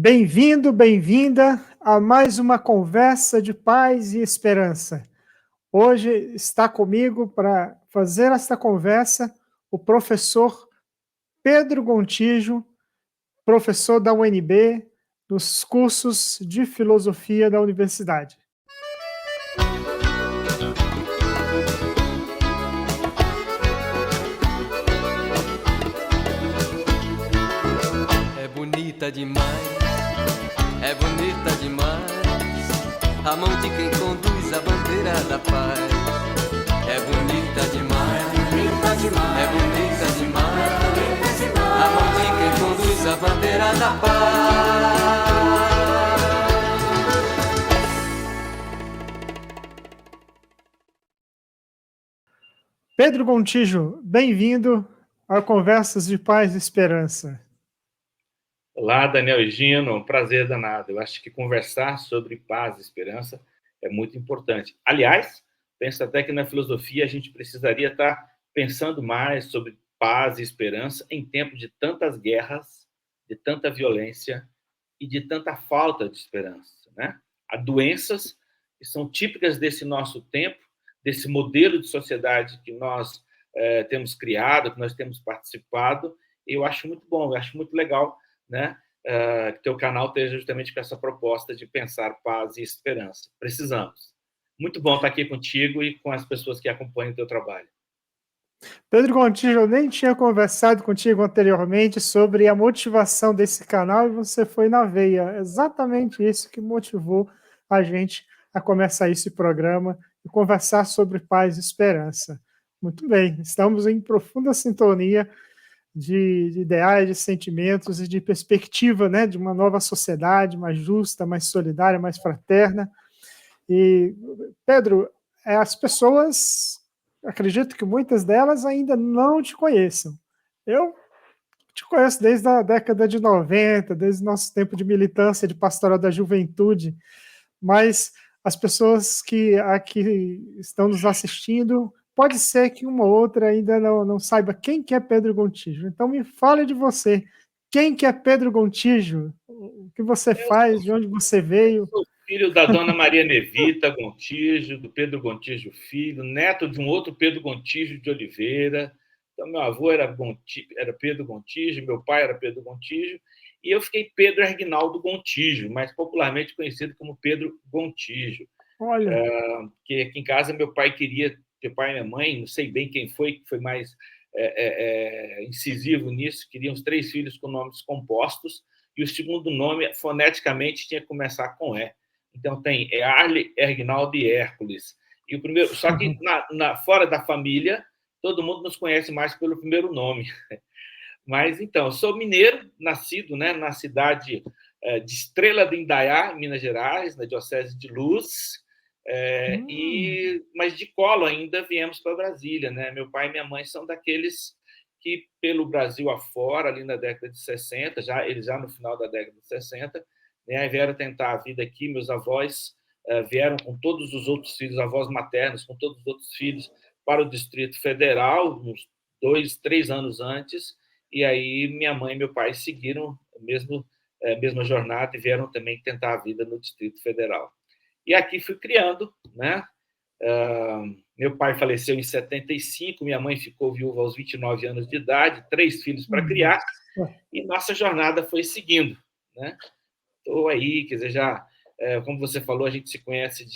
Bem-vindo, bem-vinda a mais uma conversa de paz e esperança. Hoje está comigo para fazer esta conversa o professor Pedro Gontijo, professor da UNB, dos cursos de filosofia da universidade. É bonita demais, é bonita demais, a mão de quem conduz a bandeira da paz. É bonita demais, é bonita demais, a mão de quem conduz a bandeira da paz. Pedro Gontijo, bem-vindo a Conversas de Paz e Esperança. Olá, Daniel e Gino, um prazer danado. Eu acho que conversar sobre paz e esperança é muito importante. Aliás, penso até que na filosofia a gente precisaria estar pensando mais sobre paz e esperança em tempo de tantas guerras, de tanta violência e de tanta falta de esperança, né? Há doenças que são típicas desse nosso tempo, desse modelo de sociedade que nós temos criado, que nós temos participado, e eu acho muito bom, eu acho muito legal, né? Que teu canal esteja justamente com essa proposta de pensar paz e esperança. Precisamos. Muito bom estar aqui contigo e com as pessoas que acompanham o teu trabalho. Pedro Gontijo, eu nem tinha conversado contigo anteriormente sobre a motivação desse canal e você foi na veia. Exatamente isso que motivou a gente a começar esse programa e conversar sobre paz e esperança. Muito bem, estamos em profunda sintonia de ideais, de sentimentos e de perspectiva, né, de uma nova sociedade mais justa, mais solidária, mais fraterna. E, Pedro, as pessoas, acredito que muitas delas ainda não te conheçam. Eu te conheço desde a década de 90, desde o nosso tempo de militância, de pastoral da juventude, mas as pessoas que aqui estão nos assistindo, pode ser que uma ou outra ainda não saiba quem que é Pedro Gontijo. Então me fale de você. Quem que é Pedro Gontijo? O que você faz? De onde você veio? Sou filho da dona Maria Nevita Gontijo, do Pedro Gontijo Filho, neto de um outro Pedro Gontijo de Oliveira. Então, meu avô era Pedro Gontijo, meu pai era Pedro Gontijo, e eu fiquei Pedro Erguinaldo Gontijo, mais popularmente conhecido como Pedro Gontijo. Olha, Que aqui em casa meu pai queria, meu pai e minha mãe, não sei bem quem foi que foi mais incisivo nisso, queriam os 3 filhos com nomes compostos, e o segundo nome, foneticamente, tinha que começar com E. Então, tem Arle, Ergnaldo e Hércules. E o primeiro, só que fora da família, todo mundo nos conhece mais pelo primeiro nome. Mas, então, eu sou mineiro, nascido, né, na cidade de Estrela de Indaiá, em Minas Gerais, na Diocese de Luz, mas de colo ainda viemos para Brasília, né? Meu pai e minha mãe são daqueles que, pelo Brasil afora, ali na década de 60, eles já no final da década de 60, né, vieram tentar a vida aqui. Meus avós vieram com todos os outros filhos, avós maternos, com todos os outros filhos, para o Distrito Federal, uns 2, 3 anos antes, e aí minha mãe e meu pai seguiram a mesma jornada e vieram também tentar a vida no Distrito Federal. E aqui fui criando, né? Meu pai faleceu em 75, minha mãe ficou viúva aos 29 anos de idade, 3 filhos para criar, e nossa jornada foi seguindo, né? Estou aí, quer dizer, como você falou, a gente se conhece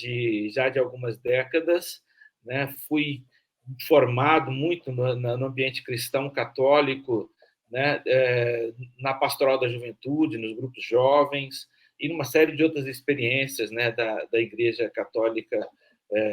já de algumas décadas, né? Fui formado muito no ambiente cristão católico, né? Na pastoral da juventude, nos grupos jovens, e numa série de outras experiências, né, da Igreja Católica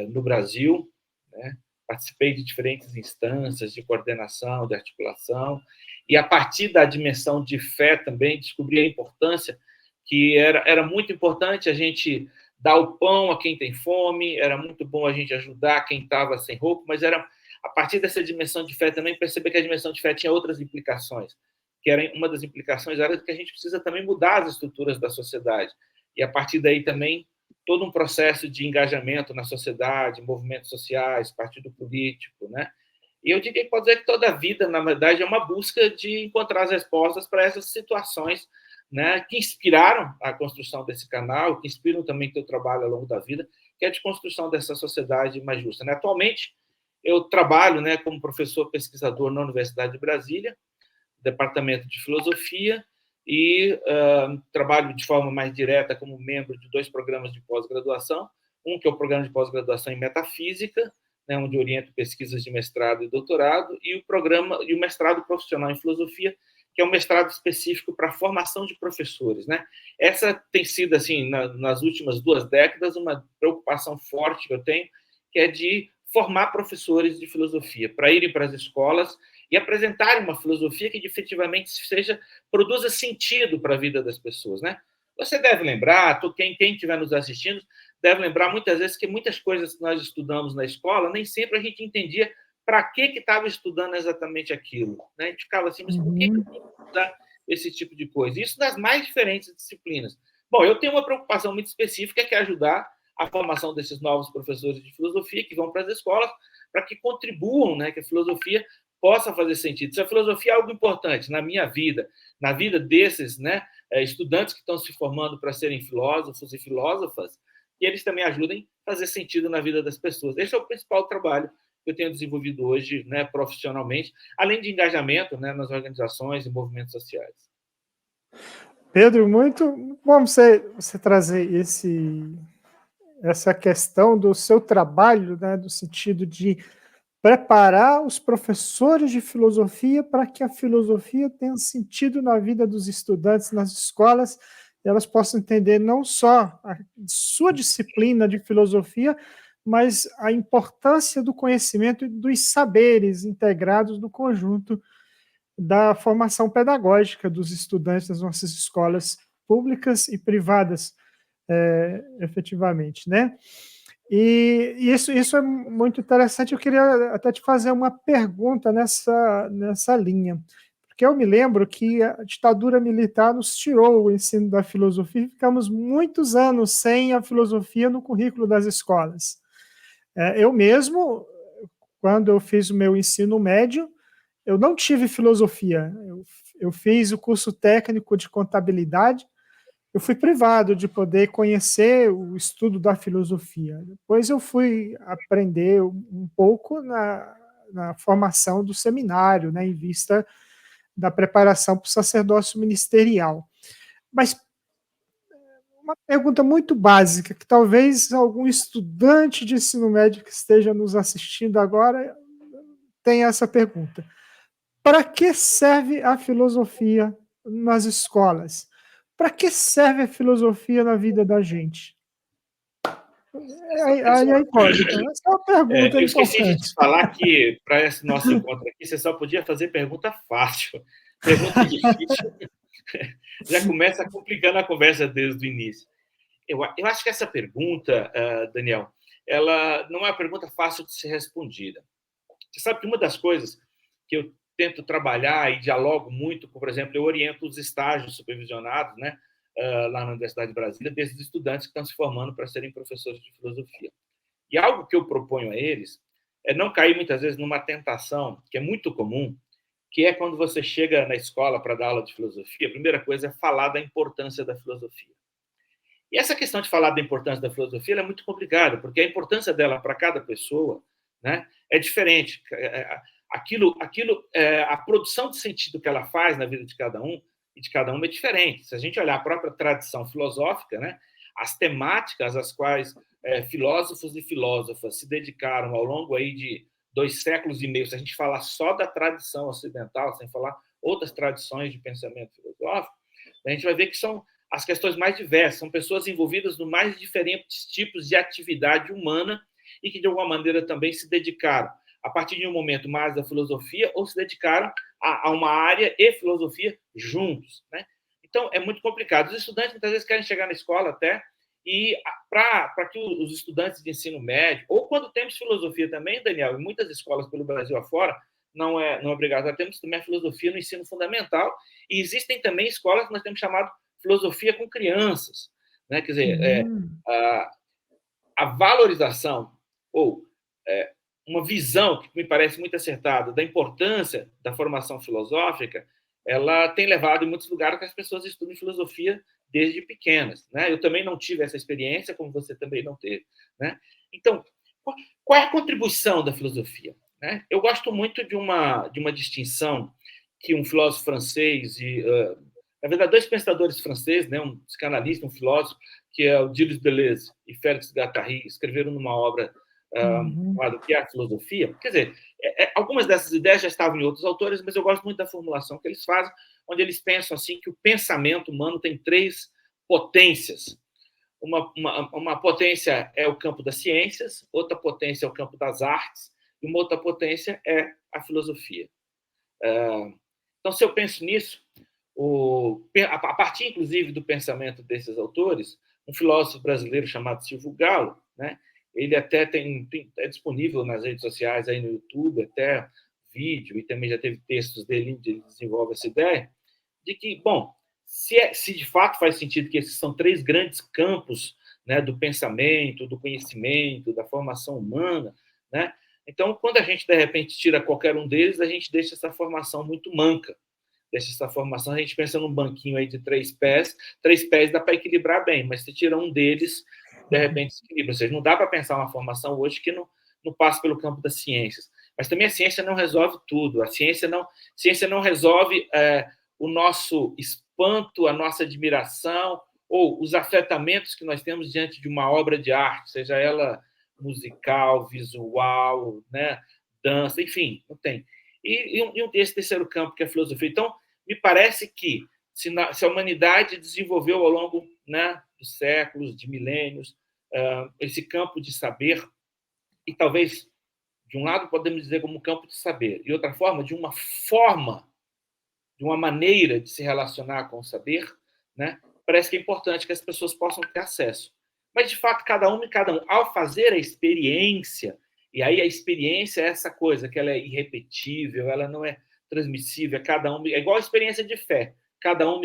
no Brasil, né? Participei de diferentes instâncias de coordenação, de articulação, e a partir da dimensão de fé também descobri a importância que era muito importante a gente dar o pão a quem tem fome, era muito bom a gente ajudar quem estava sem roupa, mas era a partir dessa dimensão de fé também perceber que a dimensão de fé tinha outras implicações, que uma das implicações era que a gente precisa também mudar as estruturas da sociedade, e a partir daí também todo um processo de engajamento na sociedade, movimentos sociais, partido político, né? E eu diria que pode dizer que toda a vida, na verdade, é uma busca de encontrar as respostas para essas situações né, que inspiraram a construção desse canal, que inspiram também o teu trabalho ao longo da vida, que é de construção dessa sociedade mais justa. Né? Atualmente, eu trabalho, né, como professor pesquisador na Universidade de Brasília, Departamento de Filosofia, e trabalho de forma mais direta como membro de 2 programas de pós-graduação, um que é o programa de pós-graduação em Metafísica, né, onde oriento pesquisas de mestrado e doutorado, e o mestrado profissional em Filosofia, que é um mestrado específico para a formação de professores. Né? Essa tem sido, assim, nas últimas 2 décadas, uma preocupação forte que eu tenho, que é de formar professores de filosofia, para irem para as escolas e apresentarem uma filosofia que efetivamente produza sentido para a vida das pessoas. Né? Você deve lembrar, quem estiver nos assistindo, deve lembrar muitas vezes que muitas coisas que nós estudamos na escola, nem sempre a gente entendia para que estava estudando exatamente aquilo. Né? A gente ficava assim, mas por que eu tenho que estudar esse tipo de coisa? Isso nas mais diferentes disciplinas. Bom, eu tenho uma preocupação muito específica, que é ajudar a formação desses novos professores de filosofia que vão para as escolas, para que contribuam, né, que a filosofia possa fazer sentido. Se a filosofia é algo importante na minha vida, na vida desses, né, estudantes que estão se formando para serem filósofos e filósofas, e eles também ajudem a fazer sentido na vida das pessoas. Esse é o principal trabalho que eu tenho desenvolvido hoje, né, profissionalmente, além de engajamento, né, nas organizações e movimentos sociais. Pedro, muito bom você trazer essa questão do seu trabalho, né, do sentido de preparar os professores de filosofia para que a filosofia tenha sentido na vida dos estudantes nas escolas, e elas possam entender não só a sua disciplina de filosofia, mas a importância do conhecimento e dos saberes integrados no conjunto da formação pedagógica dos estudantes das nossas escolas públicas e privadas, efetivamente, né? E isso é muito interessante. Eu queria até te fazer uma pergunta nessa linha, porque eu me lembro que a ditadura militar nos tirou o ensino da filosofia e ficamos muitos anos sem a filosofia no currículo das escolas. Eu mesmo, quando eu fiz o meu ensino médio, eu não tive filosofia. Eu fiz o curso técnico de contabilidade. Eu fui privado de poder conhecer o estudo da filosofia. Depois eu fui aprender um pouco na formação do seminário, né, em vista da preparação para o sacerdócio ministerial. Mas uma pergunta muito básica, que talvez algum estudante de ensino médio que esteja nos assistindo agora tenha essa pergunta. Para que serve a filosofia nas escolas? Para que serve a filosofia na vida da gente? Aí pode. Então, essa é uma pergunta eu esqueci de importante. te falar que, para esse nosso encontro aqui, você só podia fazer pergunta fácil. Pergunta difícil já começa complicando a conversa desde o início. Eu acho que essa pergunta, Daniel, ela não é uma pergunta fácil de ser respondida. Você sabe que uma das coisas que eu tento trabalhar e dialogo muito, por exemplo, eu oriento os estágios supervisionados, né, lá na Universidade de Brasília, desses estudantes que estão se formando para serem professores de filosofia. E algo que eu proponho a eles é não cair muitas vezes numa tentação que é muito comum, que é quando você chega na escola para dar aula de filosofia, a primeira coisa é falar da importância da filosofia. E essa questão de falar da importância da filosofia é muito complicada, porque a importância dela para cada pessoa, né, é diferente. A produção de sentido que ela faz na vida de cada um e de cada uma é diferente. Se a gente olhar a própria tradição filosófica, né, as temáticas às quais filósofos e filósofas se dedicaram ao longo aí de 2 séculos e meio, se a gente falar só da tradição ocidental, sem falar outras tradições de pensamento filosófico, a gente vai ver que são as questões mais diversas, são pessoas envolvidas nos mais diferentes tipos de atividade humana e que, de alguma maneira, também se dedicaram, a partir de um momento mais da filosofia, ou se dedicaram a uma área e filosofia juntos. Né? Então, é muito complicado. Os estudantes, muitas vezes, querem chegar na escola até, e para que os estudantes de ensino médio, ou quando temos filosofia também, Daniel, em muitas escolas pelo Brasil afora, não é obrigatório, temos também a filosofia no ensino fundamental, e existem também escolas que nós temos chamado filosofia com crianças. Né? Quer dizer, a valorização, ou uma visão que me parece muito acertada da importância da formação filosófica, ela tem levado em muitos lugares que as pessoas estudam filosofia desde pequenas, né? Eu também não tive essa experiência, como você também não teve, né? Então, qual é a contribuição da filosofia, né? Eu gosto muito de uma distinção que um filósofo francês na verdade, dois pensadores franceses, né, um psicanalista, um filósofo, que é o Gilles Deleuze e Félix Guattari, escreveram numa obra chamada O que é a Filosofia. Quer dizer, algumas dessas ideias já estavam em outros autores, mas eu gosto muito da formulação que eles fazem, onde eles pensam assim que o pensamento humano tem três potências. Uma potência é o campo das ciências, outra potência é o campo das artes, e uma outra potência é a filosofia. Então, se eu penso nisso, a partir, inclusive, do pensamento desses autores, um filósofo brasileiro chamado Silvio Galo, né, ele até é disponível nas redes sociais, aí no YouTube, até vídeo, e também já teve textos dele onde ele desenvolve essa ideia, de que, bom, se de fato faz sentido que esses são três grandes campos, né, do pensamento, do conhecimento, da formação humana, né, então, quando a gente, de repente, tira qualquer um deles, a gente deixa essa formação muito manca. Deixa essa formação, a gente pensa num banquinho aí de 3 pés dá para equilibrar bem, mas se tira um deles, de repente se equilibra. Ou seja, não dá para pensar uma formação hoje que não passa pelo campo das ciências. Mas também a ciência não resolve tudo. A ciência não resolve o nosso espanto, a nossa admiração, ou os afetamentos que nós temos diante de uma obra de arte, seja ela musical, visual, né, dança, enfim, não tem. E esse terceiro campo, que é a filosofia. Então, me parece que se a humanidade desenvolveu ao longo, né, dos séculos, de milênios, esse campo de saber, e talvez, de um lado, podemos dizer como campo de saber, e outra forma, de uma maneira de se relacionar com o saber, né, parece que é importante que as pessoas possam ter acesso. Mas, de fato, cada um, ao fazer a experiência, e aí a experiência é essa coisa, que ela é irrepetível, ela não é transmissível, é igual a experiência de fé. Cada um,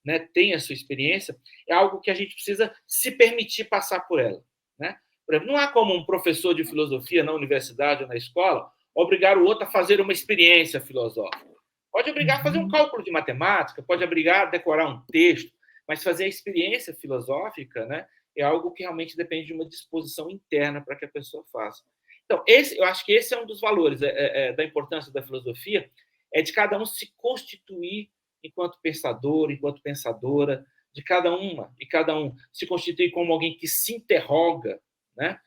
né, tem a sua experiência, é algo que a gente precisa se permitir passar por ela. Né? Por exemplo, não há como um professor de filosofia na universidade ou na escola obrigar o outro a fazer uma experiência filosófica. Pode obrigar a fazer um cálculo de matemática, pode obrigar a decorar um texto, mas fazer a experiência filosófica, né, é algo que realmente depende de uma disposição interna para que a pessoa faça. Então, eu acho que esse é um dos valores da importância da filosofia, é de cada um se constituir enquanto pensador, enquanto pensadora, de cada uma e cada um se constituir como alguém que se interroga. Né?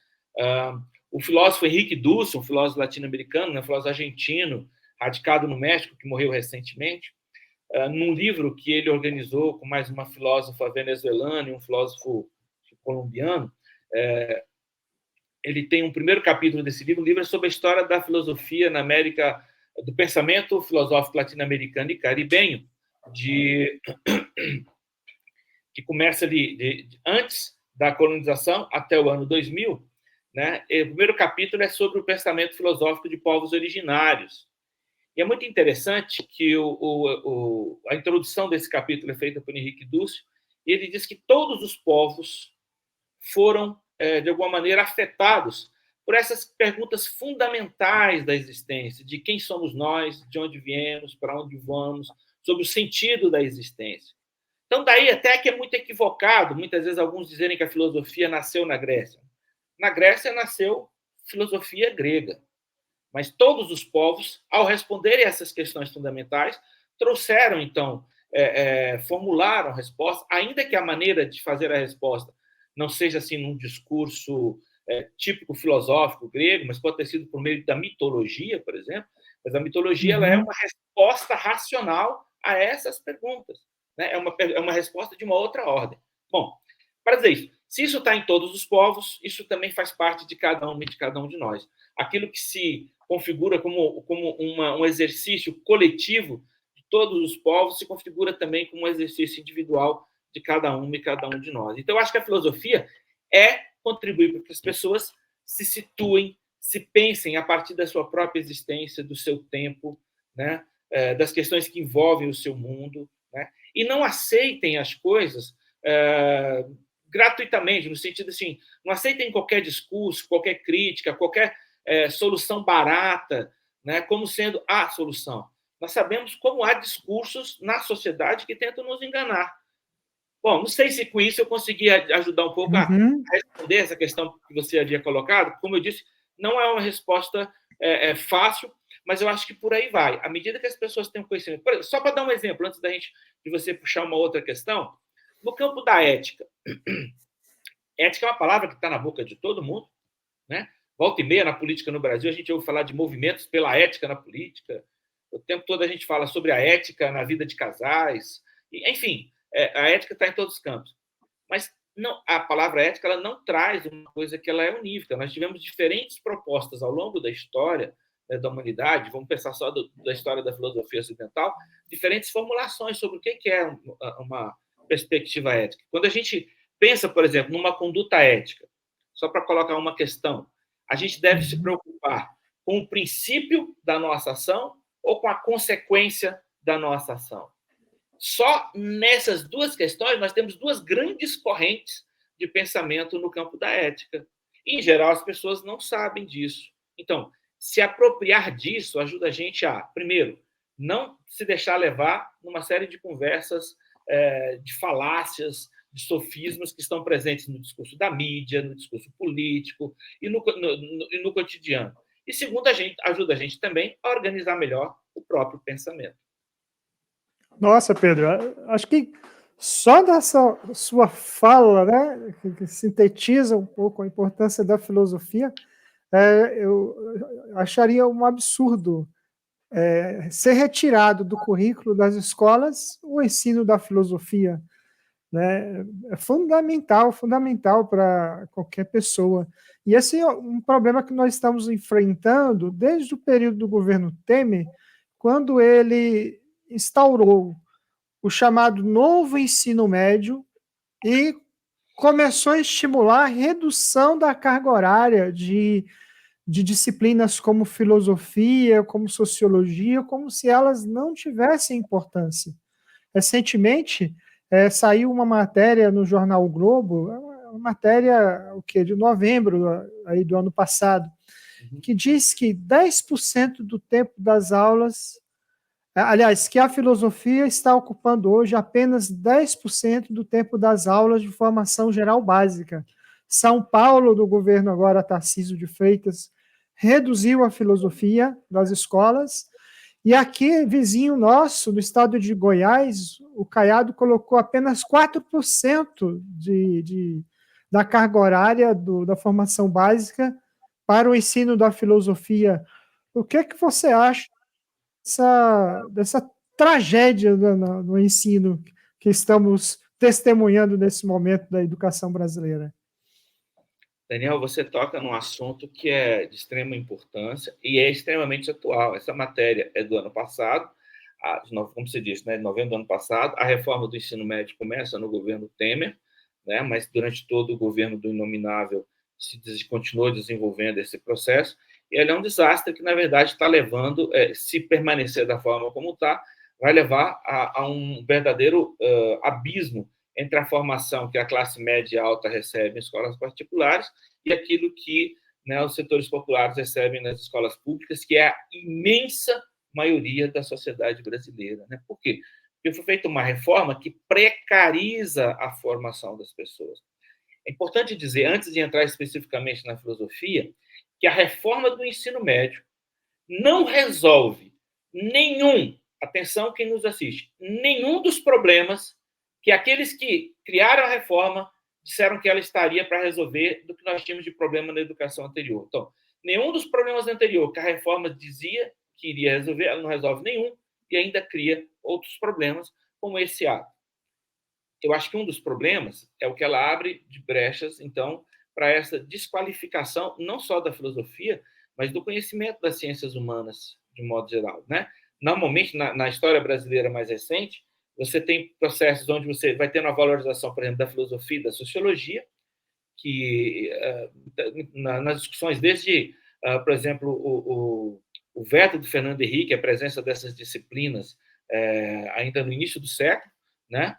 O filósofo Henrique Dussel, um filósofo latino-americano, um filósofo argentino, radicado no México, que morreu recentemente, num livro que ele organizou com mais uma filósofa venezuelana e um filósofo colombiano, ele tem um primeiro capítulo desse livro, o livro é sobre a história da filosofia na América, do pensamento filosófico latino-americano e caribenho, que começa ali antes da colonização até o ano 2000. Né? O primeiro capítulo é sobre o pensamento filosófico de povos originários. E é muito interessante que a introdução desse capítulo é feita por Henrique Dussel, e ele diz que todos os povos foram, de alguma maneira, afetados por essas perguntas fundamentais da existência, de quem somos nós, de onde viemos, para onde vamos, sobre o sentido da existência. Então, daí até que é muito equivocado, muitas vezes, alguns dizerem que a filosofia nasceu na Grécia. Na Grécia nasceu filosofia grega. Mas todos os povos, ao responderem a essas questões fundamentais, trouxeram, então, formularam a resposta, ainda que a maneira de fazer a resposta não seja assim num discurso típico filosófico grego, mas pode ter sido por meio da mitologia, por exemplo. Mas a mitologia ela é uma resposta racional a essas perguntas. Né? É uma resposta de uma outra ordem. Bom, para dizer isso, se isso está em todos os povos, isso também faz parte de cada um e de cada um de nós. Aquilo que se configura como um exercício coletivo de todos os povos se configura também como um exercício individual de cada um e cada um de nós. Então, eu acho que a filosofia é contribuir para que as pessoas se situem, se pensem a partir da sua própria existência, do seu tempo, né? Das questões que envolvem o seu mundo, né? E não aceitem as coisas gratuitamente, no sentido assim, não aceitem qualquer discurso, qualquer crítica, qualquer solução barata, né, como sendo a solução. Nós sabemos como há discursos na sociedade que tentam nos enganar. Bom, não sei se com isso eu consegui ajudar um pouco a responder essa questão que você havia colocado. Como eu disse, não é uma resposta fácil, mas eu acho que por aí vai. À medida que as pessoas têm conhecimento. Por exemplo, só para dar um exemplo, antes de você puxar uma outra questão, no campo da ética. Ética é uma palavra que está na boca de todo mundo, né? Volta e meia na política no Brasil, a gente ouve falar de movimentos pela ética na política. O tempo todo a gente fala sobre a ética na vida de casais. Enfim, a ética está em todos os campos. Mas não, a palavra ética ela não traz uma coisa que ela é unívoca. Nós tivemos diferentes propostas ao longo da história, né, da humanidade, vamos pensar só da história da filosofia ocidental, diferentes formulações sobre o que é uma perspectiva ética. Quando a gente pensa, por exemplo, numa conduta ética, só para colocar uma questão, a gente deve se preocupar com o princípio da nossa ação ou com a consequência da nossa ação? Só nessas duas questões nós temos duas grandes correntes de pensamento no campo da ética. Em geral, as pessoas não sabem disso. Então, se apropriar disso ajuda a gente a, primeiro, não se deixar levar numa série de conversas de falácias, de sofismas que estão presentes no discurso da mídia, no discurso político e no cotidiano. E, segundo, ajuda a gente também a organizar melhor o próprio pensamento. Nossa, Pedro, acho que só dessa sua fala, né, que sintetiza um pouco a importância da filosofia, eu acharia um absurdo ser retirado do currículo das escolas o ensino da filosofia, né? É fundamental para qualquer pessoa. E esse é um problema que nós estamos enfrentando desde o período do governo Temer, quando ele instaurou o chamado novo ensino médio e começou a estimular a redução da carga horária de disciplinas como filosofia, como sociologia, como se elas não tivessem importância. Recentemente, saiu uma matéria no jornal o Globo, uma matéria de novembro aí do ano passado, que diz que 10% do tempo das aulas, aliás, que a filosofia está ocupando hoje apenas 10% do tempo das aulas de formação geral básica. São Paulo, do governo agora Tarcísio de Freitas, reduziu a filosofia das escolas. E aqui, vizinho nosso, do estado de Goiás, o Caiado colocou apenas 4% da carga horária da formação básica para o ensino da filosofia. O que você acha dessa tragédia no ensino que estamos testemunhando nesse momento da educação brasileira? Daniel, você toca num assunto que é de extrema importância e é extremamente atual. Essa matéria é do ano passado, como você disse, né, de novembro do ano passado. A reforma do ensino médio começa no governo Temer, né, mas durante todo o governo do Inominável continuou desenvolvendo esse processo. E ele é um desastre que, na verdade, está levando, se permanecer da forma como está, vai levar a um verdadeiro abismo entre a formação que a classe média e alta recebe em escolas particulares e aquilo que, né, os setores populares recebem nas escolas públicas, que é a imensa maioria da sociedade brasileira. Né? Por quê? Porque foi feita uma reforma que precariza a formação das pessoas. É importante dizer, antes de entrar especificamente na filosofia, que a reforma do ensino médio não resolve atenção quem nos assiste, nenhum dos problemas que aqueles que criaram a reforma disseram que ela estaria para resolver do que nós tínhamos de problema na educação anterior. Então, nenhum dos problemas anteriores que a reforma dizia que iria resolver, ela não resolve nenhum e ainda cria outros problemas, como esse ato. Eu acho que um dos problemas é o que ela abre de brechas, então, para essa desqualificação, não só da filosofia, mas do conhecimento das ciências humanas, de modo geral. Né? Normalmente, na história brasileira mais recente, você tem processos onde você vai ter uma valorização, por exemplo, da filosofia e da sociologia, que nas discussões, desde, por exemplo, o veto do Fernando Henrique, a presença dessas disciplinas ainda no início do século, né?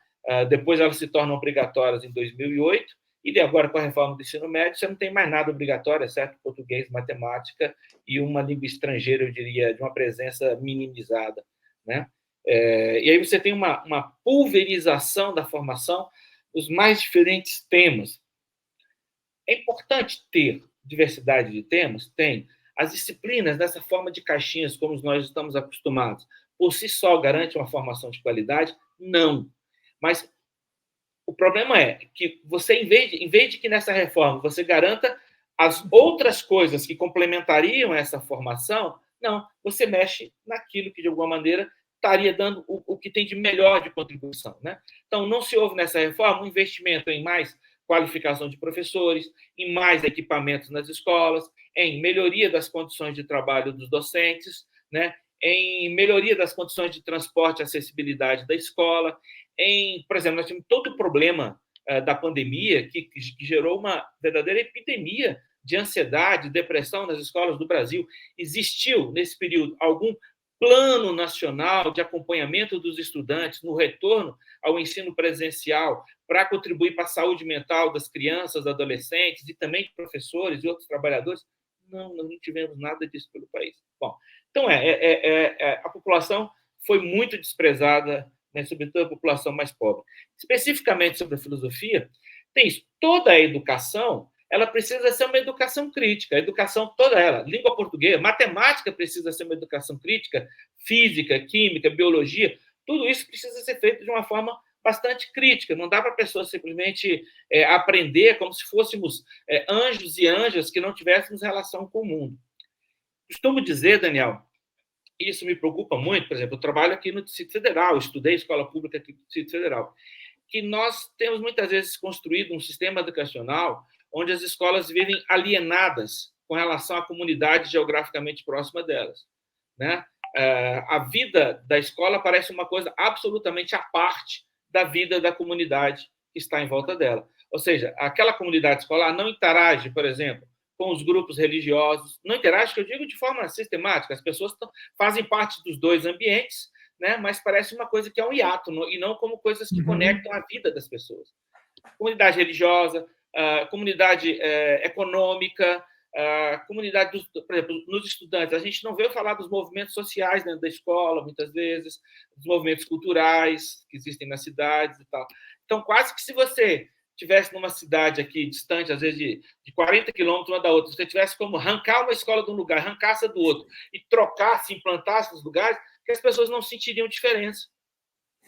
Depois elas se tornam obrigatórias em 2008, e agora, com a reforma do ensino médio, você não tem mais nada obrigatório, exceto português, matemática e uma língua estrangeira, eu diria, de uma presença minimizada né? E aí você tem uma pulverização da formação dos mais diferentes temas. É importante ter diversidade de temas? Tem. As disciplinas, dessa forma de caixinhas, como nós estamos acostumados, por si só garante uma formação de qualidade? Não. Mas o problema é que você, em vez de que nessa reforma você garanta as outras coisas que complementariam essa formação, não, você mexe naquilo que, de alguma maneira, estaria dando o que tem de melhor de contribuição, né? Então, não se houve nessa reforma um investimento em mais qualificação de professores, em mais equipamentos nas escolas, em melhoria das condições de trabalho dos docentes, né? Em melhoria das condições de transporte e acessibilidade da escola, por exemplo, nós tivemos todo o problema da pandemia que gerou uma verdadeira epidemia de ansiedade, depressão nas escolas do Brasil. Existiu, nesse período, algum plano nacional de acompanhamento dos estudantes no retorno ao ensino presencial para contribuir para a saúde mental das crianças, adolescentes e também de professores e outros trabalhadores? Não, nós não tivemos nada disso pelo país. Bom, então, a população foi muito desprezada, né, sobretudo a população mais pobre. Especificamente sobre a filosofia, tem isso. Toda a educação, ela precisa ser uma educação crítica, a educação toda ela, língua portuguesa, matemática precisa ser uma educação crítica, física, química, biologia, tudo isso precisa ser feito de uma forma bastante crítica. Não dá para a pessoa simplesmente aprender como se fôssemos anjos e anjas que não tivéssemos relação com o mundo. Costumo dizer, Daniel, isso me preocupa muito, por exemplo, eu trabalho aqui no Distrito Federal, estudei escola pública aqui no Distrito Federal, que nós temos muitas vezes construído um sistema educacional onde as escolas vivem alienadas com relação à comunidade geograficamente próxima delas, né? A vida da escola parece uma coisa absolutamente à parte da vida da comunidade que está em volta dela. Ou seja, aquela comunidade escolar não interage, por exemplo, com os grupos religiosos, não interage, que eu digo de forma sistemática, as pessoas fazem parte dos dois ambientes, né? Mas parece uma coisa que é um hiato, e não como coisas que conectam a vida das pessoas. Comunidade religiosa, comunidade econômica, comunidade, por exemplo, nos estudantes. A gente não vê falar dos movimentos sociais dentro da escola, muitas vezes, dos movimentos culturais que existem nas cidades e tal. Então, quase que se você tivesse numa cidade aqui, distante, às vezes, de 40 quilômetros uma da outra, você tivesse como arrancar uma escola de um lugar, arrancar-se do outro, e trocar-se, implantar-se nos lugares, que as pessoas não sentiriam diferença.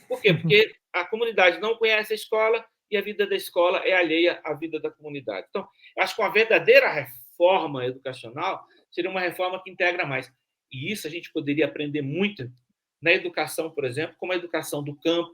Por quê? Porque a comunidade não conhece a escola e a vida da escola é alheia à vida da comunidade. Então, acho que uma verdadeira reforma educacional seria uma reforma que integra mais. E isso a gente poderia aprender muito na educação, por exemplo, como a educação do campo,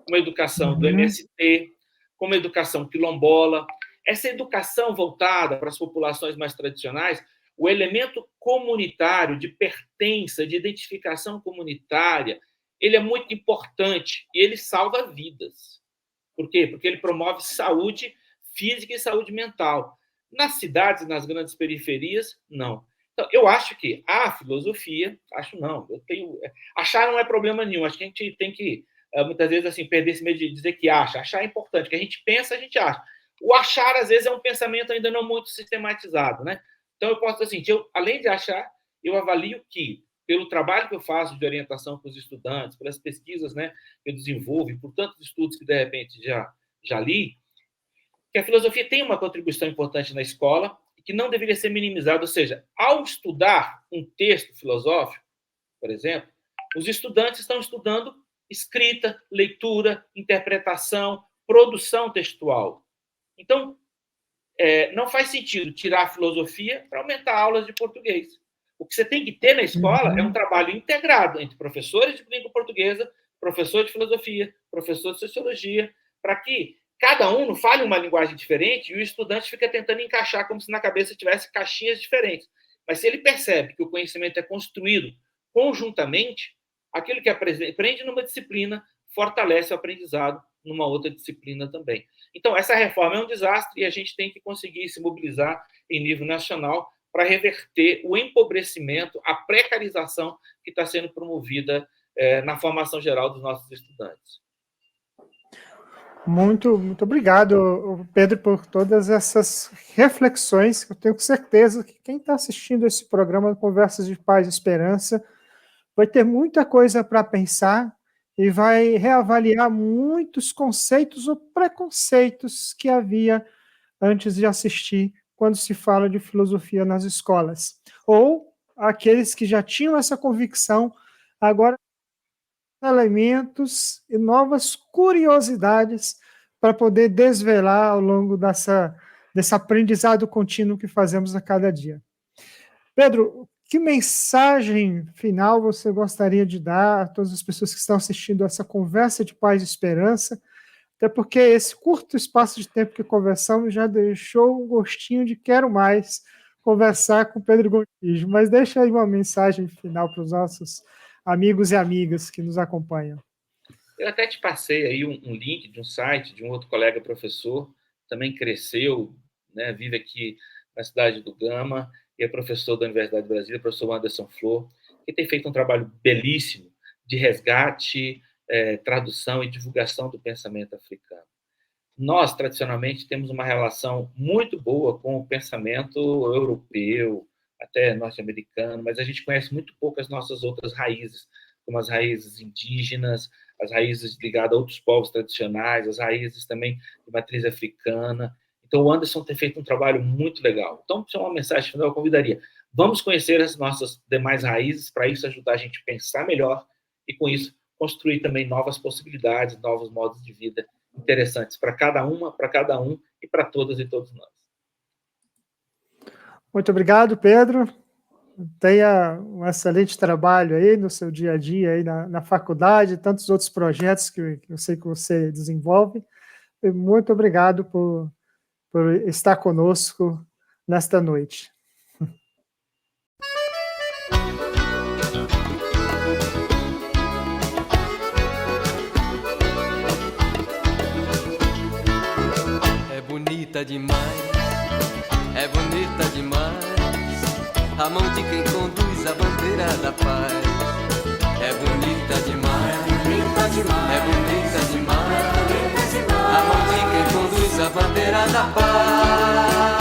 como a educação do MST, como a educação quilombola. Essa educação voltada para as populações mais tradicionais, o elemento comunitário, de pertença, de identificação comunitária, ele é muito importante e ele salva vidas. Por quê? Porque ele promove saúde física e saúde mental. Nas cidades, nas grandes periferias, não. Então, eu acho que a filosofia, achar não é problema nenhum, acho que a gente tem que, muitas vezes, assim, perder esse medo de dizer que acha. Achar é importante, que a gente pensa, a gente acha. O achar, às vezes, é um pensamento ainda não muito sistematizado, né? Então, eu posso dizer assim, além de achar, eu avalio que, pelo trabalho que eu faço de orientação com os estudantes, pelas pesquisas, né, que eu desenvolvo, e por tantos estudos que, de repente, já li, que a filosofia tem uma contribuição importante na escola e que não deveria ser minimizada. Ou seja, ao estudar um texto filosófico, por exemplo, os estudantes estão estudando escrita, leitura, interpretação, produção textual. Então, não faz sentido tirar a filosofia para aumentar aulas de português. O que você tem que ter na escola é um trabalho integrado entre professores de língua portuguesa, professor de filosofia, professor de sociologia, para que cada um não fale uma linguagem diferente e o estudante fica tentando encaixar como se na cabeça tivesse caixinhas diferentes. Mas se ele percebe que o conhecimento é construído conjuntamente, aquilo que aprende numa disciplina fortalece o aprendizado numa outra disciplina também. Então, essa reforma é um desastre e a gente tem que conseguir se mobilizar em nível nacional para reverter o empobrecimento, a precarização que está sendo promovida na formação geral dos nossos estudantes. Muito, muito obrigado, Pedro, por todas essas reflexões. Eu tenho certeza que quem está assistindo esse programa Conversas de Paz e Esperança vai ter muita coisa para pensar e vai reavaliar muitos conceitos ou preconceitos que havia antes de assistir quando se fala de filosofia nas escolas. Ou aqueles que já tinham essa convicção, agora elementos e novas curiosidades para poder desvelar ao longo desse aprendizado contínuo que fazemos a cada dia. Pedro, que mensagem final você gostaria de dar a todas as pessoas que estão assistindo essa conversa de paz e esperança? Até porque esse curto espaço de tempo que conversamos já deixou um gostinho de quero mais conversar com o Pedro Gontijo. Mas deixa aí uma mensagem final para os nossos amigos e amigas que nos acompanham. Eu até te passei aí um link de um site de um outro colega professor, também cresceu, né, vive aqui na cidade do Gama, e é professor da Universidade de Brasília, professor Anderson Flor, que tem feito um trabalho belíssimo de resgate, tradução e divulgação do pensamento africano. Nós, tradicionalmente, temos uma relação muito boa com o pensamento europeu, até norte-americano, mas a gente conhece muito pouco as nossas outras raízes, como as raízes indígenas, as raízes ligadas a outros povos tradicionais, as raízes também de matriz africana. Então, o Anderson tem feito um trabalho muito legal. Então, se é uma mensagem final, eu convidaria. Vamos conhecer as nossas demais raízes, para isso ajudar a gente a pensar melhor e, com isso, construir também novas possibilidades, novos modos de vida interessantes para cada uma, para cada um e para todas e todos nós. Muito obrigado, Pedro. Tenha um excelente trabalho aí no seu dia a dia, aí na faculdade, tantos outros projetos que eu sei que você desenvolve. E muito obrigado por estar conosco nesta noite. É bonita demais, é bonita demais, a mão de quem conduz a bandeira da paz. É bonita demais, é bonita demais, a mão de quem conduz a bandeira da paz.